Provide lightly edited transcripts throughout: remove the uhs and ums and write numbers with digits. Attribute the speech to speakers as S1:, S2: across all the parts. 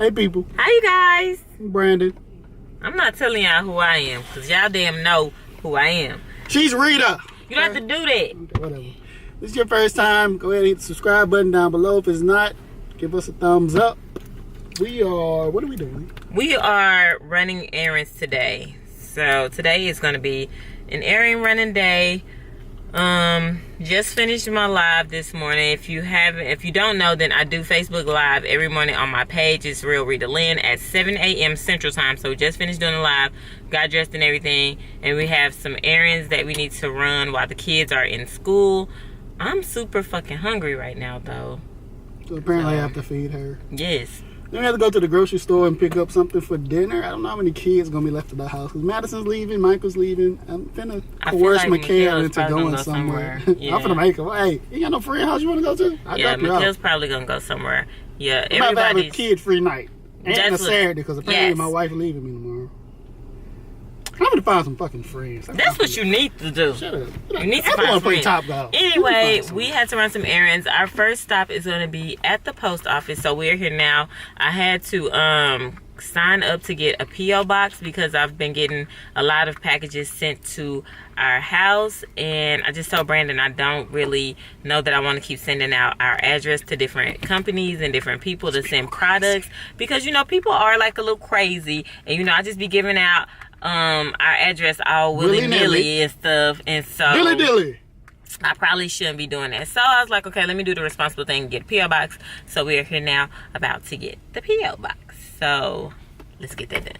S1: Hey people.
S2: Hi you guys.
S1: Brandon.
S2: I'm not telling y'all who I am because y'all damn know who I am.
S1: She's Rita.
S2: You don't have to do that.
S1: Okay, whatever. This is your first time, go ahead and hit the subscribe button down below. If it's not, give us a thumbs up. What are we doing? We
S2: are running errands today. So today is going to be an errand running day. Just finished my live this morning. If you don't know, then I do Facebook Live every morning on my page. It's RealRitaLynn at 7 a.m. Central Time. So we just finished doing the live, got dressed and everything, and we have some errands that we need to run while the kids are in school. I'm super fucking hungry right now, though.
S1: So apparently I have to feed her.
S2: Yes.
S1: Then we have to go to the grocery store and pick up something for dinner. I don't know how many kids are going to be left at the house. Because Madison's leaving, Michael's leaving. I'm finna coerce Mikhail into going somewhere.
S2: Yeah.
S1: I'm finna make him. Hey, you got no friend house you want to go to?
S2: Yeah, Mikhail's probably going to go somewhere. Yeah,
S1: I'm about to have a kid-free night. And a Saturday, because apparently my wife leaving me tomorrow. I'm gonna find some fucking friends.
S2: That's what you need to do.
S1: Shut up.
S2: You need to find friends.
S1: Top golf.
S2: Anyway, we had to run some errands. Our first stop is going to be at the post office. So we're here now. I had to sign up to get a P.O. box because I've been getting a lot of packages sent to our house. And I just told Brandon I don't really know that I want to keep sending out our address to different companies and different people to send products. Because, you know, people are like a little crazy. And, you know, I just be giving out our address all willy-nilly and stuff, and so
S1: dilly
S2: I probably shouldn't be doing that. So I was like, okay, let me do the responsible thing and get a P.O. box. So we are here now about to get the P.O. box. So let's get that done.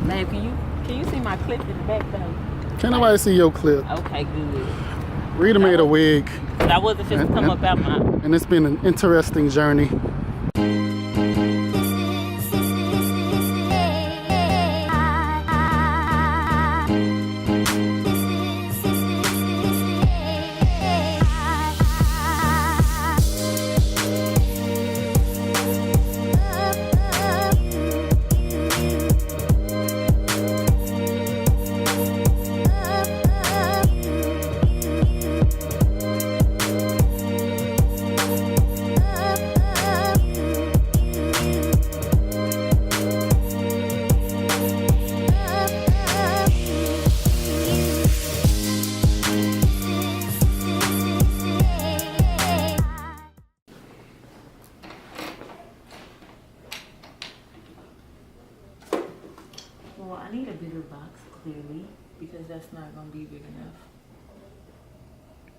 S2: Babe, can you see my clip in the back though?
S1: Can't nobody see your clip.
S2: Okay, good.
S1: Rita made a wig.
S2: I wasn't just come up out my.
S1: And it's been an interesting journey.
S2: Well, I need a bigger box, clearly, because that's not going to be big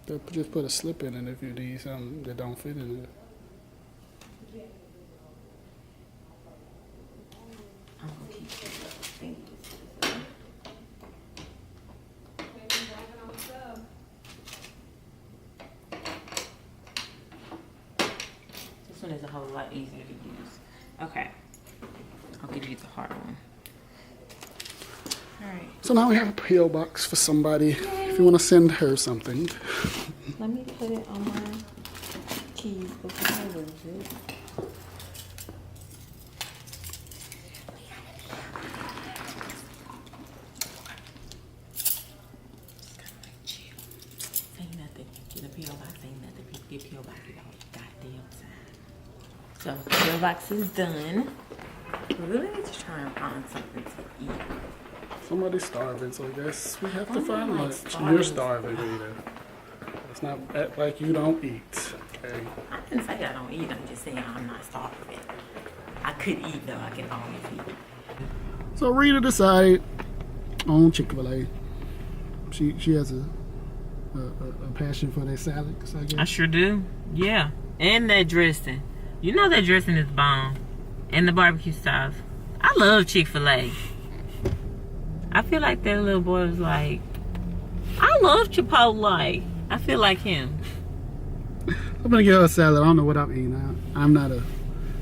S2: enough.
S1: Just put a slip in it if you need something that don't fit in it.
S2: I'm going to keep this up. Thank you. This one is a whole lot easier to use. Okay. I'll give you the hard one. Alright.
S1: So now we have a P.O. box for somebody. Yay. If you want to send her something.
S2: Let me put it on my keys before I lose it. Say nothing. Get a P.O. box, say nothing. Get P.O. box all the goddamn time. So P.O. box is done. We really need to try and find something to eat.
S1: Somebody's starving, so I guess we have to find lunch. You're starving, Rita. It's not act like you don't eat. Okay.
S2: I didn't say I don't eat. I'm just saying I'm not starving. I could eat though. I can always eat.
S1: So Rita decided on Chick-fil-A. She has a passion for their salads, I guess.
S2: I sure do. Yeah, and that dressing. You know that dressing is bomb. And the barbecue sauce. I love Chick-fil-A. I feel like that little boy was like, I love Chipotle. I feel like him.
S1: I'm gonna get her a salad. I don't know what I'm eating. I'm not a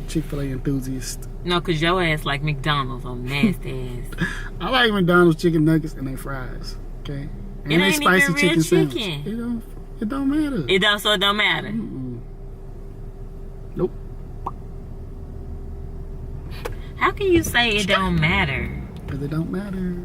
S1: Chick-fil-A enthusiast.
S2: No, cause your ass like McDonald's on nasty ass.
S1: I like McDonald's chicken nuggets and their fries. Okay. And
S2: it
S1: they
S2: ain't
S1: spicy
S2: even real
S1: chicken
S2: chicken.
S1: sandwich. It don't matter.
S2: So it don't matter.
S1: Nope.
S2: How can you say it don't matter?
S1: Because it don't matter.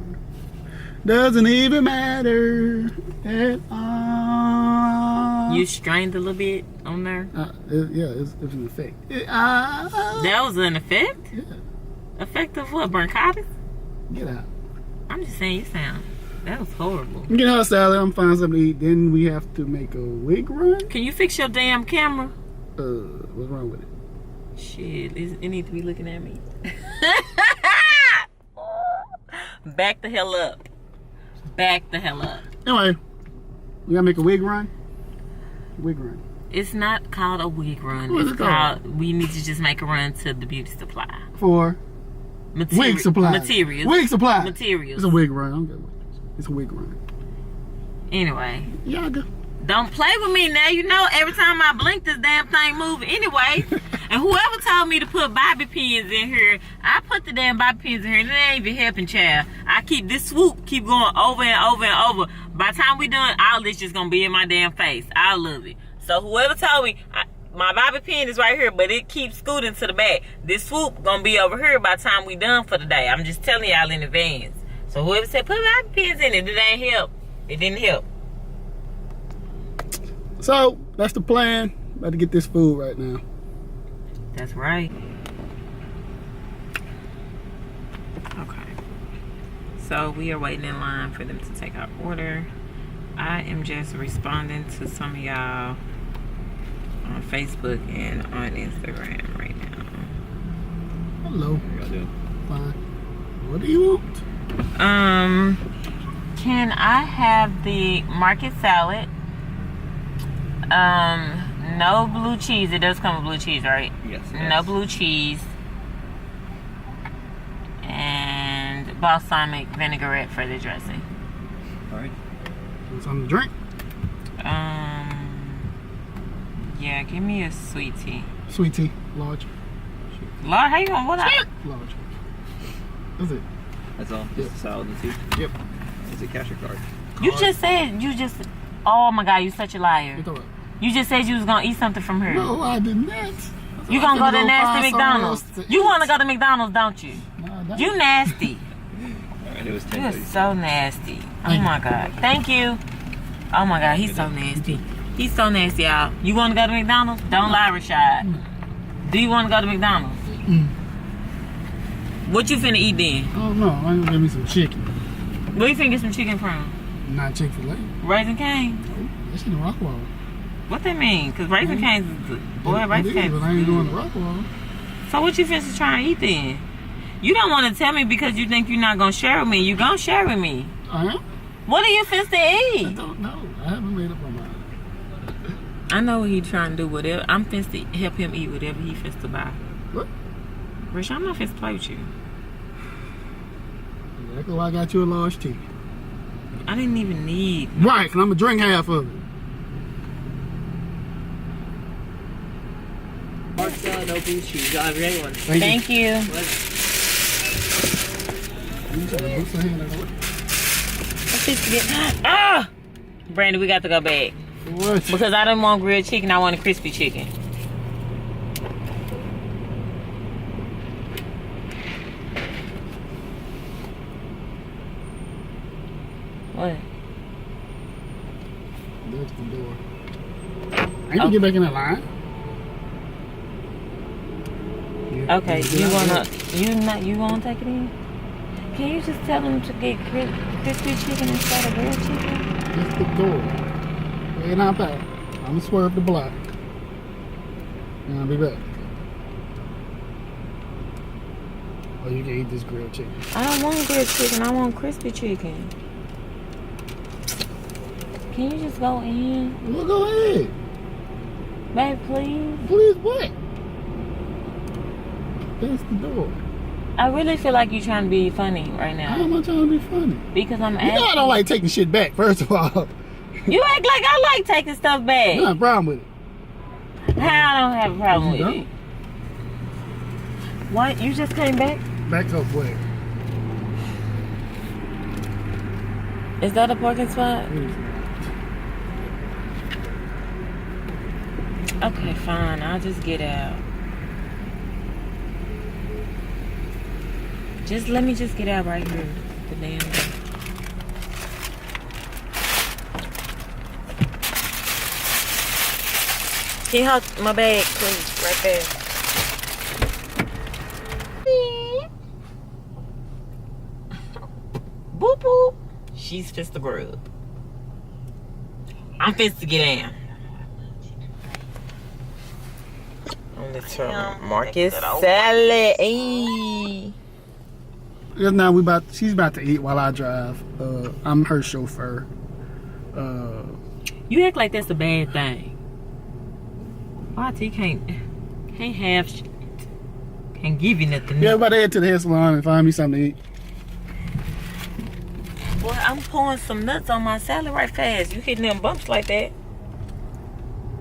S1: Doesn't even matter at all.
S2: You strained a little bit on there?
S1: It's an effect.
S2: That was an effect?
S1: Yeah.
S2: Effect of what? Bronchitis?
S1: Get out.
S2: I'm just saying, that was horrible.
S1: Get out, salad. I'm finding something to eat. Then we have to make a wig run.
S2: Can you fix your damn camera?
S1: What's wrong with it?
S2: Shit, it needs to be looking at me. Back the hell up. Back the hell up.
S1: Anyway, we gotta make a wig run. Wig run.
S2: It's not called a wig run.
S1: What is
S2: It's
S1: it called?
S2: we need to just make a run to the beauty supply.
S1: For wig supply.
S2: Materials.
S1: Wig supply.
S2: Materials.
S1: It's a wig run. I'm good with it. It's a wig run.
S2: Anyway.
S1: Y'all go.
S2: Don't play with me now. You know every time I blink this damn thing move anyway. And whoever told me to put bobby pins in here, I put the damn bobby pins in here and it ain't even helping, child. I keep this swoop keep going over and over and over. By the time we done, all this just gonna be in my damn face. I love it. So whoever told me, my bobby pin is right here, but it keeps scooting to the back. This swoop gonna be over here by the time we done for the day. I'm just telling y'all in advance. So whoever said put bobby pins in it, it ain't help. It didn't help.
S1: So that's the plan. About to get this food right now.
S2: That's right. Okay. So we are waiting in line for them to take our order. I am just responding to some of y'all on Facebook and on Instagram right now.
S1: Hello.
S3: How y'all doing?
S1: Fine. What do you want?
S2: Can I have the market salad? No blue cheese. It does come with blue cheese, right?
S3: Yes.
S2: No blue cheese. And balsamic vinaigrette for the dressing.
S3: All right.
S1: Want something to drink?
S2: Yeah, give me a sweet tea.
S1: Sweet tea. Large.
S2: Lord, how you gonna what?
S1: Large. That's it.
S3: That's all. Just a salad and tea.
S1: Yep.
S3: Is it cash or card?
S2: You just said oh my god, you such a liar.
S1: Get the
S2: You just said you was gonna eat something from her.
S1: No, I did not.
S2: You gonna go to nasty McDonald's. You wanna go to McDonald's, don't you?
S1: No, I don't.
S2: You nasty.
S3: All right. It was
S2: You are
S3: 10:30.
S2: so nasty. Oh
S1: Thank
S2: my god. Thank you. Oh my god, he's so nasty. He's so nasty, y'all. You wanna go to McDonald's? Don't lie, Rashad. Do you wanna go to McDonald's? What you finna eat then?
S1: Oh no, I'm gonna give me some chicken.
S2: Where you finna get some chicken from?
S1: Not Chick-fil-A.
S2: Raising Cane's?
S1: That's in the Rockwall.
S2: What that mean? Cause Raising Cane's is good. Boy, Raising Cane's
S1: But I ain't doing the Rockwall.
S2: So what you finna try and eat then? You don't want to tell me because you think you're not gonna share with me. You gonna share with me.
S1: I am?
S2: What are you finna
S1: I
S2: eat?
S1: don't know. I haven't made up my mind.
S2: I know what he trying to do. Whatever. I'm finna help him eat whatever he finna buy.
S1: What?
S2: Rich, I'm not finna play with you.
S1: Exactly why I got you a large tea.
S2: I didn't even need.
S1: Right, because I'm going to drink half of it.
S3: Mark salad, no blue cheese. Y'all have your own one.
S2: Thank you.
S1: You trying to book some hand
S2: Ah! Brandy, we got to go back.
S1: What?
S2: Because I didn't want grilled chicken. I want a crispy chicken. What?
S1: That's the door. I ain't gonna get back in that line. Yeah,
S2: Okay, you wanna take it in? Can you just tell them to get crispy chicken instead of grilled chicken?
S1: That's the door. Way not back. I'm gonna swerve the block. And I'll be back. Oh, you can eat this grilled chicken.
S2: I don't want grilled chicken. I want crispy chicken. Can you just go in?
S1: Well, go ahead.
S2: Babe, please?
S1: Please what? That's the door.
S2: I really feel like you're trying to be funny right
S1: How
S2: now.
S1: am I trying to be funny?
S2: Because I'm
S1: You
S2: asking.
S1: know I don't like taking shit back, first of all.
S2: You act like I like taking stuff back.
S1: You got a problem with it.
S2: How I don't have a problem
S1: You
S2: with it. What? You just came back?
S1: Back up where?
S2: Is that a parking spot? Okay, fine. I'll just get out. Let me just get out right here. The damn thing. Can you hold my bag, please? Right there. Boop boop. She's fist the grub. I'm fist to get in. Let's try Marcus salad. Hey.
S1: Just now she's about to eat while I drive. I'm her chauffeur.
S2: You act like that's a bad thing. YT can't have shit. Can't give you nothing.
S1: Yeah, everybody head to the hair salon and find me something to eat.
S2: Boy, I'm pouring some nuts on my salad right fast. You hitting them bumps like that.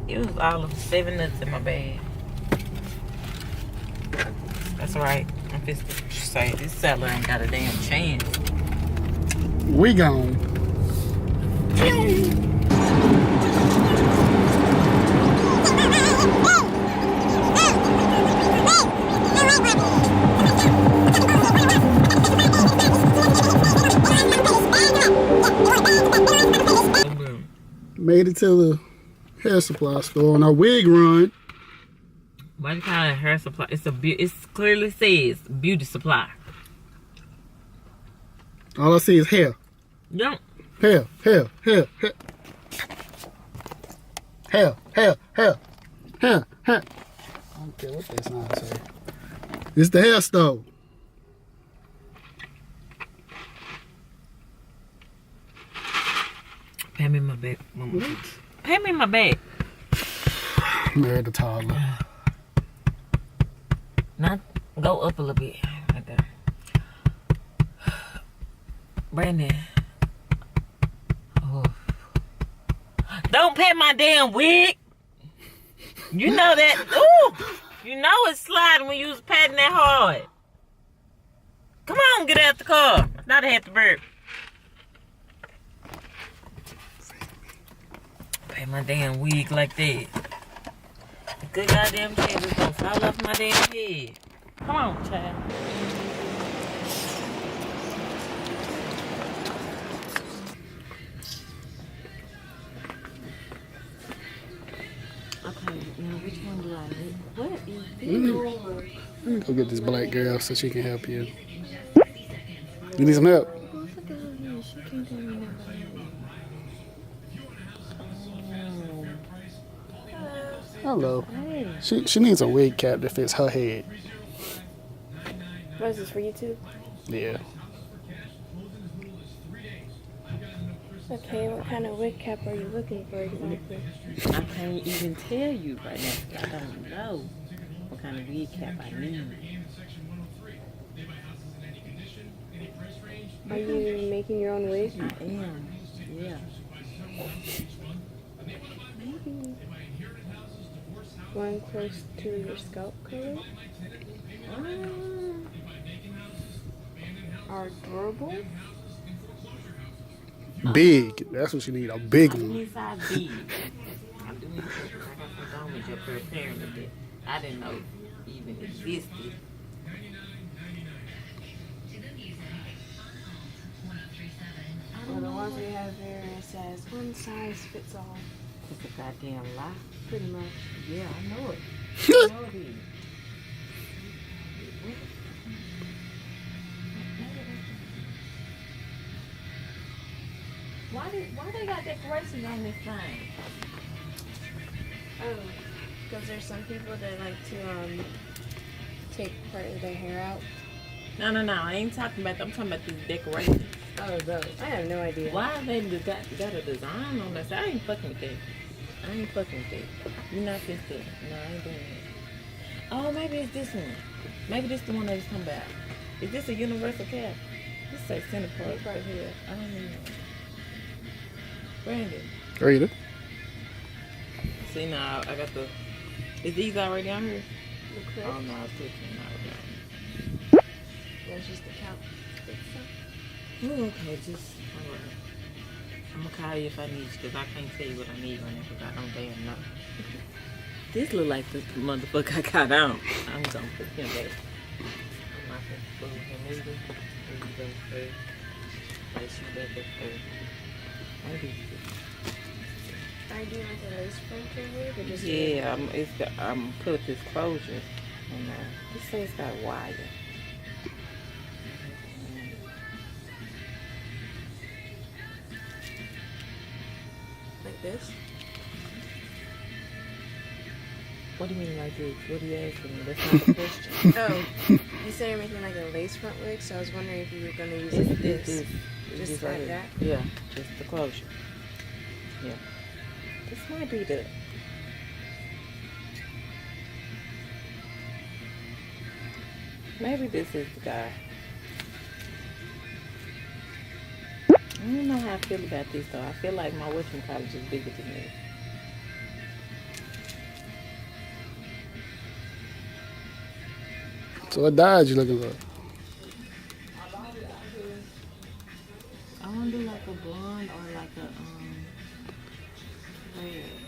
S2: It was all of 7 nuts in my bag. That's right. I'm just to say this salad ain't got a damn chance.
S1: We gone. Made it to the hair supply store on our wig run.
S2: What kind of hair supply? It clearly says beauty supply.
S1: All I see is hair.
S2: Yep.
S1: Hair. Hair. Hair. Hair. Hair. Hair. Hair. Hair. I don't care what that sign say. It's the hair store.
S2: Pay me my bag. Pay me my bag.
S1: Married the toddler.
S2: Not go up a little bit. Right there. Brandon. Oh. Don't pet my damn wig. You know that. Ooh. You know it's sliding when you was patting that hard. Come on, get out the car. Not a happy bird. Pay my damn wig like that. Good goddamn head is gonna fall off my damn head. Come on, child. Okay, now which one do I need? What is this?
S1: Let me go get this black girl so she can help you. You need some help?
S2: She can't tell me nothing.
S1: Hello. She needs a wig cap that fits her head.
S4: What is this for YouTube?
S1: Yeah.
S4: Okay, what kind of wig cap are you looking for exactly?
S2: I can't even tell you right now. I don't know what kind of wig cap I need.
S4: Are you making your own wig?
S2: I am, yeah.
S4: Maybe. One close to your scalp color? Are durable?
S1: Big. That's what she need. A big
S2: I
S1: one.
S2: need size B. I do need to go with your preparing with it. I didn't know it even existed.
S4: Well, the ones we have here, it says one size fits all.
S2: It's a goddamn lie.
S4: Pretty much.
S2: Yeah, I know it. I know it is. Why they got decorations on this thing?
S4: Oh, because there's some people that like to take part of their hair out.
S2: No, I ain't talking about that. I'm talking about these decorations.
S4: Oh, those. I have no idea.
S2: Why they got a design on that? I ain't fucking with that. I ain't fucking with that. You're not fixed it. No, I ain't doing that. Oh, maybe it's this one. Maybe this the one I was talking about. Is this a universal cap? This says center part right here. I don't know. Brandon.
S1: Rita.
S2: See now, I got the. Is these already on here?
S4: The clip.
S2: Oh no, it's 15 already.
S4: That's just the count.
S2: Oh, okay, just alright. I'm gonna call you if I need you, because I can't tell you what I need right now, because I don't damn know. This look like the motherfucker I got on. I'm gonna put him back. I'm not gonna fool him either. Here you go, first. Place you back up first. Maybe.
S4: I do like a lace front wig or just
S2: Yeah, I'm put this closure. And this says got wire.
S4: like this?
S2: What do you mean like this? What are you asking me? That's not the question.
S4: Oh, you said you're making like a lace front wig, so I was wondering if you were gonna use like this. Just like that?
S2: Yeah, just the closure. Yeah. This might be the... Maybe this is the guy. I don't know how I feel about this though. I feel like my whatchamacallit is bigger than this.
S1: So what dyes you looking for?
S2: I want to do like a blonde or like a red.